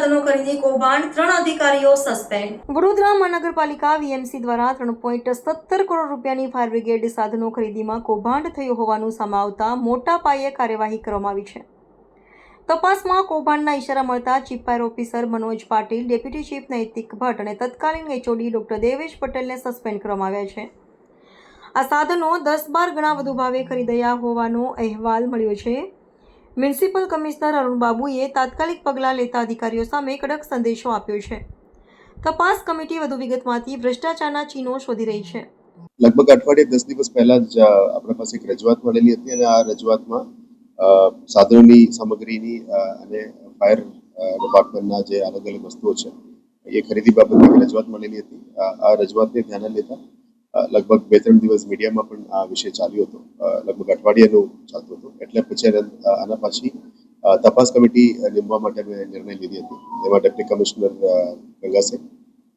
સાધનો ખરીદી કૌભાંડ 3 અધિકારીઓ સસ્પેન્ડ. વડોદરા મહાનગરપાલિકા વીએમસી દ્વારા 3.17 કરોડ રૂપિયાની ફાયર બ્રિગેડ સાધનો ખરીદીમાં કૌભાંડ થયું હોવાનું સામે આવતા મોટા પાયે કાર્યવાહી કરવામાં આવી છે. તપાસમાં કૌભાંડના ઇશારા મળતા chief fire officer Manoj Patil, deputy chief નૈતિક ભટ્ટ અને તત્કાલીન એચઓડી ડોક્ટર દેવેશ પટેલને સસ્પેન્ડ કરવામાં આવ્યા છે. આ સાધનો 10-12 ગણા વધુ ભાવે ખરીદાયા હોવાનો અહેવાલ મળ્યો છે. મ્યુનિસિપલ કમિશનર અરુણ બાબુએ તાત્કાલિક પગલાં લેતા અધિકારીઓ સામે કડક સંદેશો આપ્યો છે. તપાસ કમિટી વધુ વિગતમાંથી ભ્રષ્ટાચારના ચીનો શોધી રહી છે. લગભગ અઠવાડિયે 10 દિવસ પહેલા જ આપણા પાસે એક રજૂઆત મળેલી હતી અને આ રજૂઆતમાં સાધનોની સામગ્રીની અને ફાયર ડિપાર્ટમેન્ટના જે અલગ અલગ વસ્તુઓ છે એ ખરીદી બાબતે એક રજૂઆત મળેલી હતી. આ રજૂઆતને ધ્યાને લેતા લગભગ 2-3 દિવસ મીડિયામાં પણ આ વિષય ચાલ્યો હતો. લગભગ અઠવાડિયાનું ચાલતું હતું. એટલે પછી આના પછી તપાસ કમિટી નીમવા માટે મેં નિર્ણય લીધી હતી. એમાં ડેપ્યુટી કમિશનર ગંગાસેન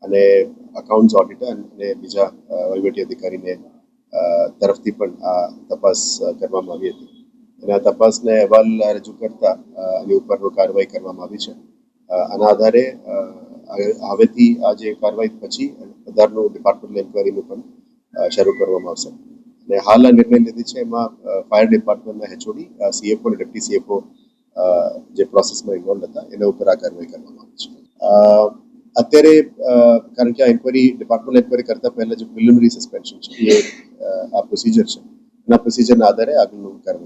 અને અકાઉન્ટ્સ ઓડિટર અને બીજા વહીવટી અધિકારીને તરફથી પણ આ તપાસ કરવામાં આવી હતી. અને આ તપાસને અહેવાલ રજૂ કરતા એની ઉપર કાર્યવાહી કરવામાં આવી છે. આના આધારે હવેથી આ જે કાર્યવાહી પછી વધારનું ડિપાર્ટમેન્ટ એન્ક્વાયરીનું પણ શરૂ કરવામાં આવશે. અને હાલ આ નિર્ણય લીધી છે એમાં ફાયર ડિપાર્ટમેન્ટના એચઓડી, સીએફઓ અને ડેપ્યુટી સીએફઓ જે પ્રોસેસમાં ઇન્વોલ્વ હતા એના ઉપર આ કાર્યવાહી કરવામાં આવી છે. અત્યારે કારણ કે આ એન્ક્વાયરી ડિપાર્ટમેન્ટ એન્ક્વાયરી કરતા પહેલા જે પ્રિલિમિનરી સસ્પેન્શન છે એ આ પ્રોસિજર છે. એના પ્રોસિજરના આધારે આગળનું કાર્યવાહી